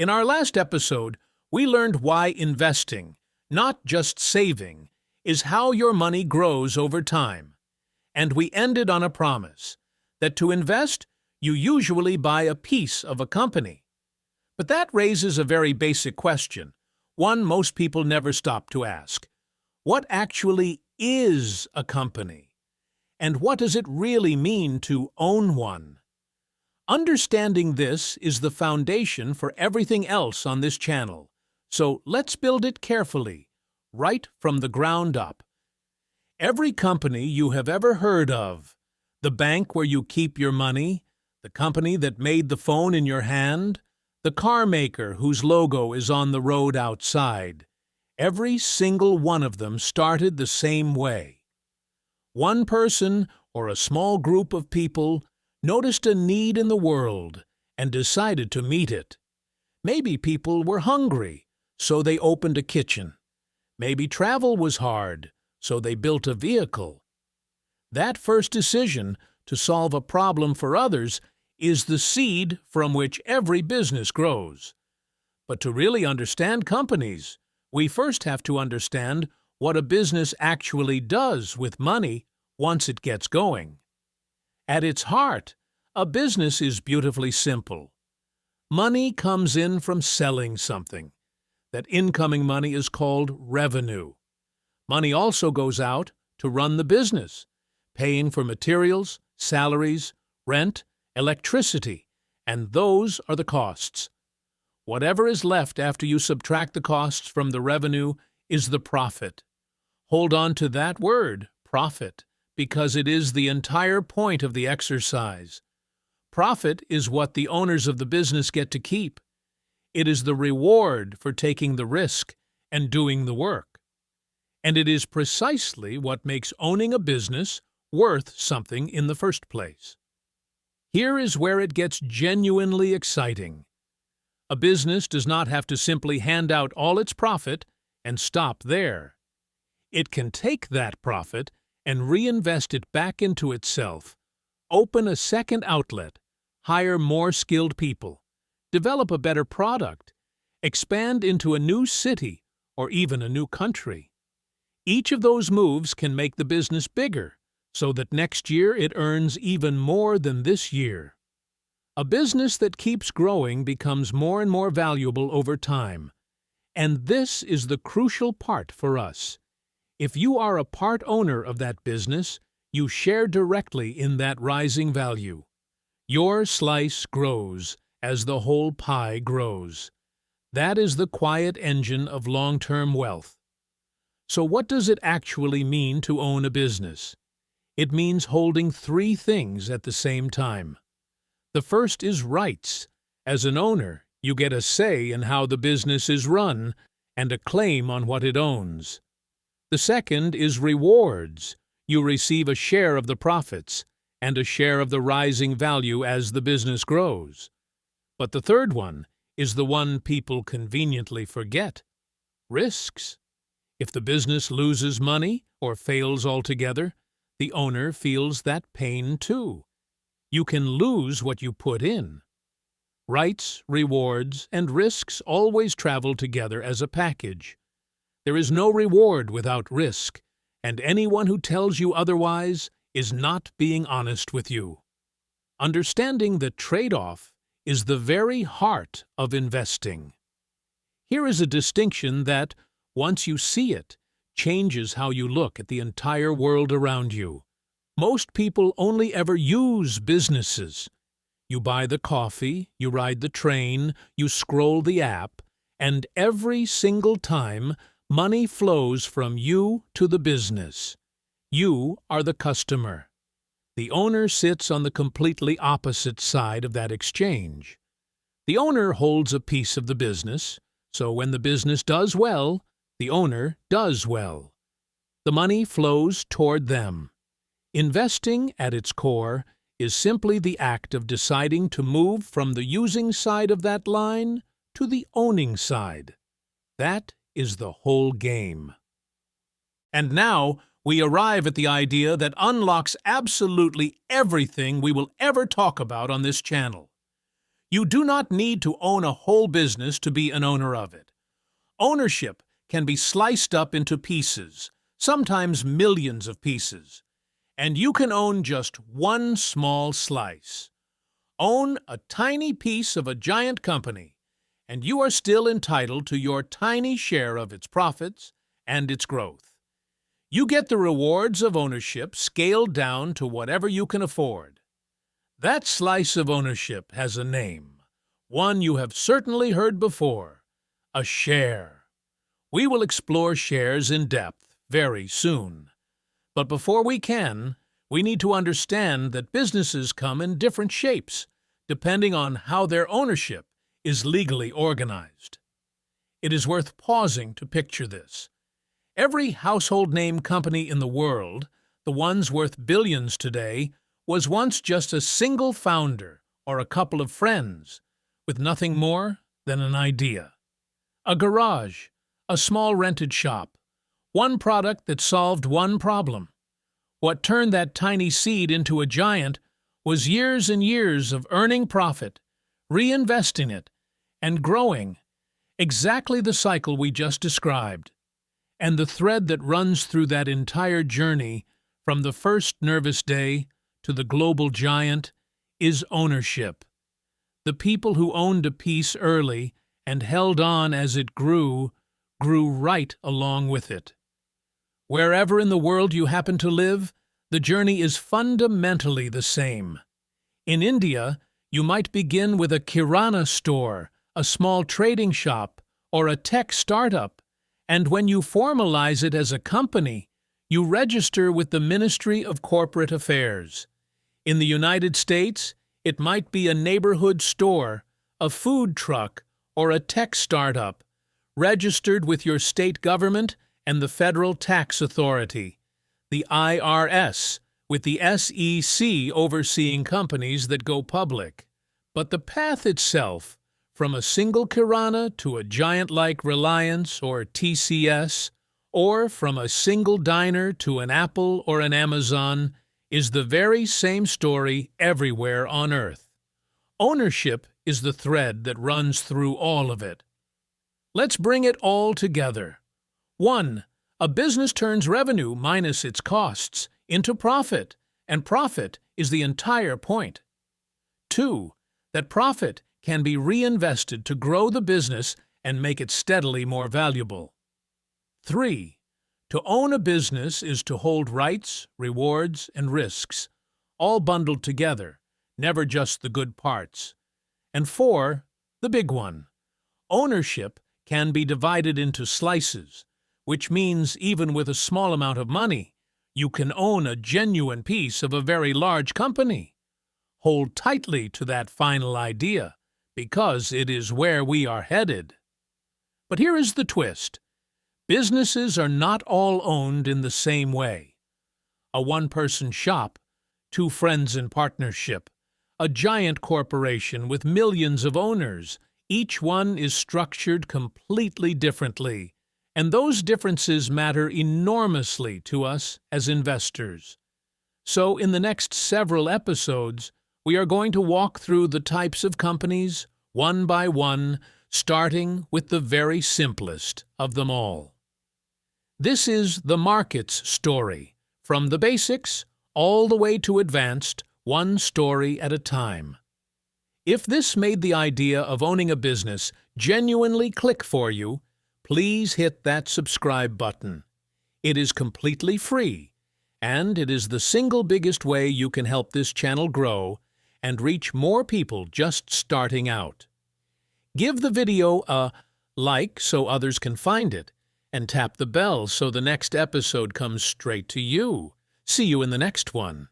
In our last episode, we learned why investing, not just saving, is how your money grows over time. And we ended on a promise that to invest, you usually buy a piece of a company. But that raises a very basic question, one most people never stop to ask. What actually is a company? And what does it really mean to own one? Understanding this is the foundation for everything else on this channel, so let's build it carefully, right from the ground up. Every company you have ever heard of, the bank where you keep your money, the company that made the phone in your hand, the car maker whose logo is on the road outside, every single one of them started the same way. One person or a small group of people noticed a need in the world and decided to meet it. Maybe people were hungry, so they opened a kitchen. Maybe travel was hard, so they built a vehicle. That first decision to solve a problem for others is the seed from which every business grows. But to really understand companies, we first have to understand what a business actually does with money once it gets going. At its heart, a business is beautifully simple. Money comes in from selling something. That incoming money is called revenue. Money also goes out to run the business, paying for materials, salaries, rent, electricity, and those are the costs. Whatever is left after you subtract the costs from the revenue is the profit. Hold on to that word, profit, because it is the entire point of the exercise. Profit is what the owners of the business get to keep. It is the reward for taking the risk and doing the work. And it is precisely what makes owning a business worth something in the first place. Here is where it gets genuinely exciting. A business does not have to simply hand out all its profit and stop there. It can take that profit and reinvest it back into itself, open a second outlet, hire more skilled people, develop a better product, expand into a new city or even a new country. Each of those moves can make the business bigger, so that next year it earns even more than this year. A business that keeps growing becomes more and more valuable over time. And this is the crucial part for us. If you are a part owner of that business, you share directly in that rising value. Your slice grows as the whole pie grows. That is the quiet engine of long-term wealth. So what does it actually mean to own a business? It means holding three things at the same time. The first is rights. As an owner, you get a say in how the business is run and a claim on what it owns. The second is rewards. You receive a share of the profits and a share of the rising value as the business grows. But the third one is the one people conveniently forget: risks. If the business loses money or fails altogether, the owner feels that pain too. You can lose what you put in. Rights, rewards, and risks always travel together as a package. There is no reward without risk, and anyone who tells you otherwise is not being honest with you. Understanding the trade-off is the very heart of investing. Here is a distinction that, once you see it, changes how you look at the entire world around you. Most people only ever use businesses. You buy the coffee, you ride the train, you scroll the app, and every single time, money flows from you to the business. You are the customer. The owner sits on the completely opposite side of that exchange. The owner holds a piece of the business, so when the business does well, the owner does well. The money flows toward them. Investing, at its core, is simply the act of deciding to move from the using side of that line to the owning side. That is the whole game. And now we arrive at the idea that unlocks absolutely everything we will ever talk about on this channel. You do not need to own a whole business to be an owner of it. Ownership can be sliced up into pieces, sometimes millions of pieces, and you can own just one small slice. Own a tiny piece of a giant company, and you are still entitled to your tiny share of its profits and its growth. You get the rewards of ownership scaled down to whatever you can afford. That slice of ownership has a name, one you have certainly heard before: a share. We will explore shares in depth very soon. But before we can, we need to understand that businesses come in different shapes, depending on how their ownership is legally organized. It is worth pausing to picture this. Every household name company in the world, the ones worth billions today, was once just a single founder or a couple of friends, with nothing more than an idea. A garage, a small rented shop, one product that solved one problem. What turned that tiny seed into a giant was years and years of earning profit, reinvesting it, and growing, exactly the cycle we just described. And the thread that runs through that entire journey, from the first nervous day to the global giant, is ownership. The people who owned a piece early and held on as it grew right along with it. Wherever in the world you happen to live, the journey is fundamentally the same. In India, you might begin with a kirana store, a small trading shop, or a tech startup, and when you formalize it as a company, you register with the Ministry of Corporate Affairs. In the United States, it might be a neighborhood store, a food truck, or a tech startup, registered with your state government and the Federal Tax Authority, the IRS, with the SEC overseeing companies that go public. But the path itself, from a single kirana to a giant like Reliance or TCS, or from a single diner to an Apple or an Amazon, is the very same story everywhere on Earth. Ownership is the thread that runs through all of it. Let's bring it all together. 1. A business turns revenue minus its costs into profit, and profit is the entire point. 2. That profit can be reinvested to grow the business and make it steadily more valuable. 3. To own a business is to hold rights, rewards, and risks, all bundled together, never just the good parts. And 4, the big one. Ownership can be divided into slices, which means even with a small amount of money, you can own a genuine piece of a very large company. Hold tightly to that final idea, because it is where we are headed. But here is the twist. Businesses are not all owned in the same way. A one-person shop, two friends in partnership, a giant corporation with millions of owners, each one is structured completely differently, and those differences matter enormously to us as investors. So in the next several episodes, we are going to walk through the types of companies, one by one, starting with the very simplest of them all. This is the market's story, from the basics all the way to advanced, one story at a time. If this made the idea of owning a business genuinely click for you, please hit that subscribe button. It is completely free, and it is the single biggest way you can help this channel grow and reach more people just starting out. Give the video a like so others can find it, and tap the bell so the next episode comes straight to you. See you in the next one.